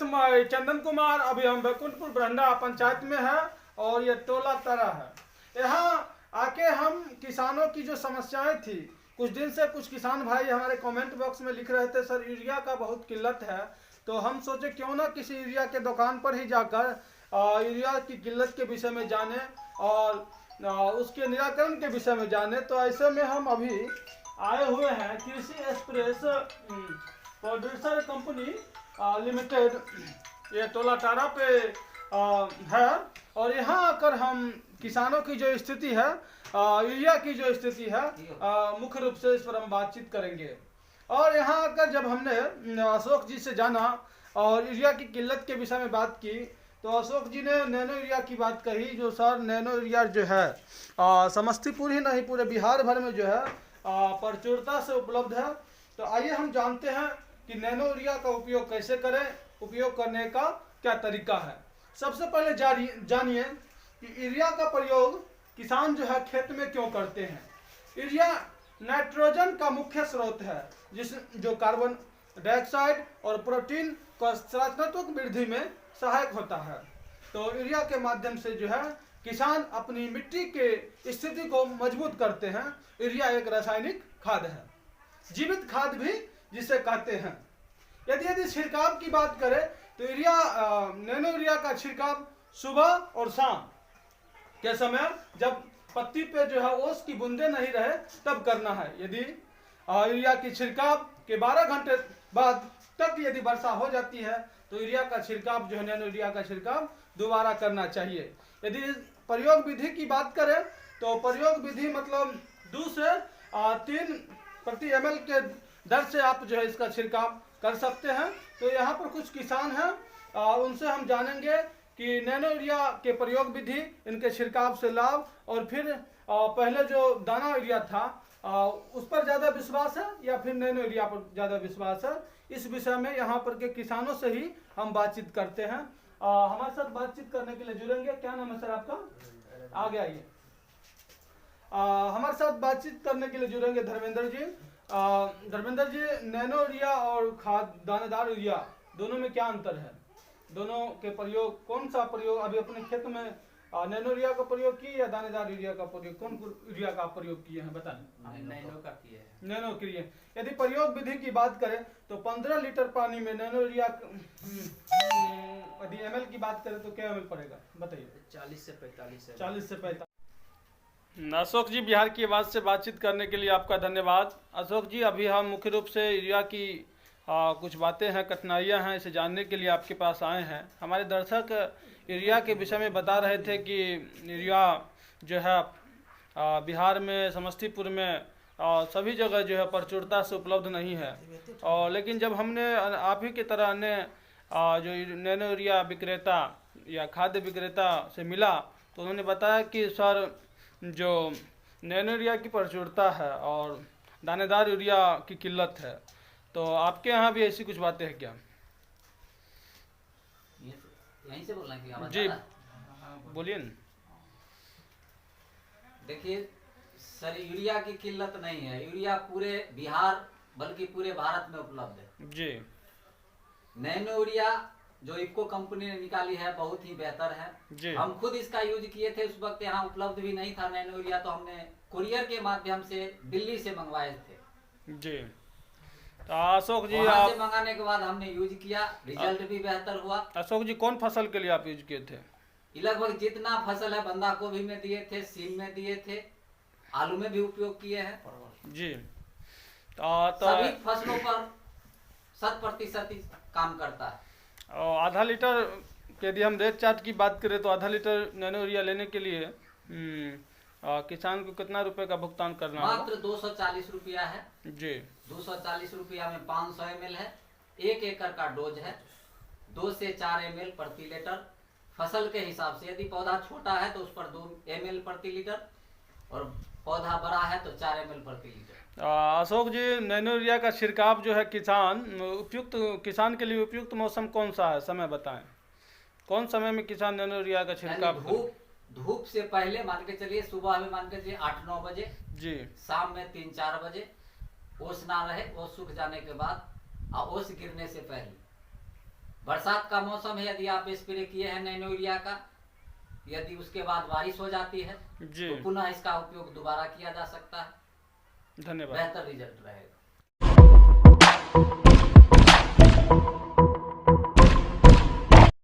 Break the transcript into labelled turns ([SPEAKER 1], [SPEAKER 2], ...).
[SPEAKER 1] मैं चंदन कुमार, अभी हम बैकुंठपुर बरंडा पंचायत में है और ये टोला तारा है। यहाँ आके हम किसानों की जो समस्याएं थी, कुछ दिन से कुछ किसान भाई हमारे कमेंट बॉक्स में लिख रहे थे सर यूरिया का बहुत किल्लत है, तो हम सोचे क्यों ना किसी यूरिया के दुकान पर ही जाकर यूरिया की किल्लत के विषय में जाने और उसके निराकरण के विषय में जाने। तो ऐसे में हम अभी आए हुए हैं कृषि एक्सप्रेस प्रोड्यूसर कंपनी लिमिटेड, ये टोला तारा पे है। और यहाँ आकर हम किसानों की जो स्थिति है, यूरिया की जो स्थिति है, मुख्य रूप से इस पर हम बातचीत करेंगे। और यहाँ आकर जब हमने अशोक जी से जाना और यूरिया की किल्लत के विषय में बात की, तो अशोक जी ने नैनो यूरिया की बात कही। जो सर नैनो यूरिया जो है समस्तीपुर ही नहीं पूरे बिहार भर में जो है प्रचुरता से उपलब्ध है। तो आइए हम जानते हैं कि नैनो यूरिया का उपयोग कैसे करें, उपयोग करने का क्या तरीका है। सबसे पहले जानिए कि यूरिया का प्रयोग किसान जो है खेत में क्यों करते हैं। यूरिया नाइट्रोजन का मुख्य स्रोत है, जो कार्बन डाइऑक्साइड और प्रोटीन का संरचनात्मक वृद्धि में सहायक होता है। तो यूरिया के माध्यम से जो है किसान अपनी मिट्टी के स्थिति को मजबूत करते हैं। यूरिया एक रासायनिक खाद है, जीवित खाद भी जिसे कहते हैं। यदि छिड़काव की बात करें तो नैनो यूरिया का छिड़काव सुबह और शाम के समय जब पत्ती पे जो है ओस की बूंदे नहीं रहे तब करना है। यदि यूरिया की छिड़काव के 12 घंटे बाद तक यदि वर्षा हो जाती है तो यूरिया का छिड़काव जो है नैनो यूरिया का छिड़काव दोबारा करना चाहिए। यदि प्रयोग विधि की बात करें तो प्रयोग विधि मतलब 2 से 3 प्रति ml के दर से आप जो है इसका छिड़काव कर सकते हैं। तो यहाँ पर कुछ किसान हैं, उनसे हम जानेंगे कि नैनो यूरिया के प्रयोग विधि, इनके छिड़काव से लाभ, और फिर पहले जो दाना यूरिया था उस पर ज़्यादा विश्वास है या फिर नैनो यूरिया पर ज़्यादा विश्वास है। इस विषय में यहाँ पर के किसानों से ही हम बातचीत करते हैं। हमारे साथ बातचीत करने के लिए जुड़ेंगे, क्या नाम है सर आपका? आगे आइए। हमारे साथ बातचीत करने के लिए जुड़ेंगे धर्मेंद्र जी। धर्मेंद्र जी, नैनो यूरिया और खाद दानेदार यूरिया दोनों में क्या अंतर है? दोनों के प्रयोग, कौन सा प्रयोग अभी अपने खेत में नैनो यूरिया का प्रयोग किए या दानेदार यूरिया का प्रयोग, कौन यूरिया का प्रयोग किए हैं बताएं?
[SPEAKER 2] नैनो का किए हैं।
[SPEAKER 1] नैनो किए। यदि प्रयोग विधि की बात करें तो 15 लीटर पानी में नैनो यूरिया यदि ml की बात करें तो क्या ml पड़ेगा बताइए?
[SPEAKER 2] 40 से 45।
[SPEAKER 1] 40 से 45। अशोक जी, बिहार की आवाज़ से बातचीत करने के लिए आपका धन्यवाद। अशोक जी, अभी हम मुख्य रूप से यूरिया की कुछ बातें हैं, कठिनाइयां हैं, इसे जानने के लिए आपके पास आए हैं। हमारे दर्शक यूरिया के विषय में बता रहे थे कि यूरिया जो है बिहार में, समस्तीपुर में सभी जगह जो है प्रचुरता से उपलब्ध नहीं है। और लेकिन जब हमने आप ही की तरह अन्य जो नैनो यूरिया विक्रेता या खाद्य विक्रेता से मिला तो उन्होंने बताया कि सर जो नैनो यूरिया की प्रचुरता है और दानेदार यूरिया की किल्लत है। तो आपके यहाँ भी ऐसी कुछ बातें हैं क्या?
[SPEAKER 2] यहीं से बोलना है कि
[SPEAKER 1] जी बोलिए न।
[SPEAKER 2] देखिए सर, यूरिया की किल्लत नहीं है। यूरिया पूरे बिहार बल्कि पूरे भारत में उपलब्ध है
[SPEAKER 1] जी।
[SPEAKER 2] नैनो यूरिया जो इफको कंपनी ने निकाली है बहुत ही बेहतर है
[SPEAKER 1] जी।
[SPEAKER 2] हम खुद इसका यूज किए थे, उस वक्त यहाँ उपलब्ध भी नहीं था नैनो यूरिया, तो हमने कुरियर के माध्यम से दिल्ली से मंगवाए थे।
[SPEAKER 1] जी। तो अशोक जी,
[SPEAKER 2] वहाँ से मंगाने के बाद हमने यूज किया, रिजल्ट भी बेहतर हुआ।
[SPEAKER 1] अशोक जी, कौन फसल के लिए आप यूज किए थे?
[SPEAKER 2] लगभग जितना फसल है, बंदा गोभी में दिए थे, सीम में दिए थे, आलू में भी उपयोग किए हैं
[SPEAKER 1] जी।
[SPEAKER 2] सभी फसलों पर 100% काम करता है।
[SPEAKER 1] आधा लीटर यदि हम रेट चार्ट की बात करें तो आधा लीटर नैनो यूरिया लेने के लिए किसान को कितना रुपए का भुगतान करना होगा?
[SPEAKER 2] मात्र 240 रुपया है
[SPEAKER 1] जी।
[SPEAKER 2] 240 रुपया में 500 ml है। 1 एकड़ का डोज है, 2 से 4 ml प्रति लीटर। फसल के हिसाब से यदि पौधा छोटा है तो उस पर 2 ml प्रति लीटर, और पौधा बड़ा है तो 4 ml प्रति लीटर।
[SPEAKER 1] अशोक जी, नैनो यूरिया का छिड़काव जो है किसान के लिए उपयुक्त मौसम कौन सा है, समय बताएं। कौन समय में किसान नैनो यूरिया का छिड़काव?
[SPEAKER 2] धूप से पहले मान के चलिए, सुबह में मान के चलिए 8-9 बजे
[SPEAKER 1] जी,
[SPEAKER 2] शाम में 3-4 बजे। ओस ना रहे, ओस सूख जाने के बाद और ओस गिरने से पहले बरसात का मौसम है, यदि आप स्प्रे किए हैं नैनो यूरिया का, यदि उसके बाद बारिश हो जाती है
[SPEAKER 1] जी,
[SPEAKER 2] तो पुनः इसका उपयोग दोबारा किया जा सकता है,
[SPEAKER 1] धन्यवाद।
[SPEAKER 2] बेहतर रिजल्ट रहेगा।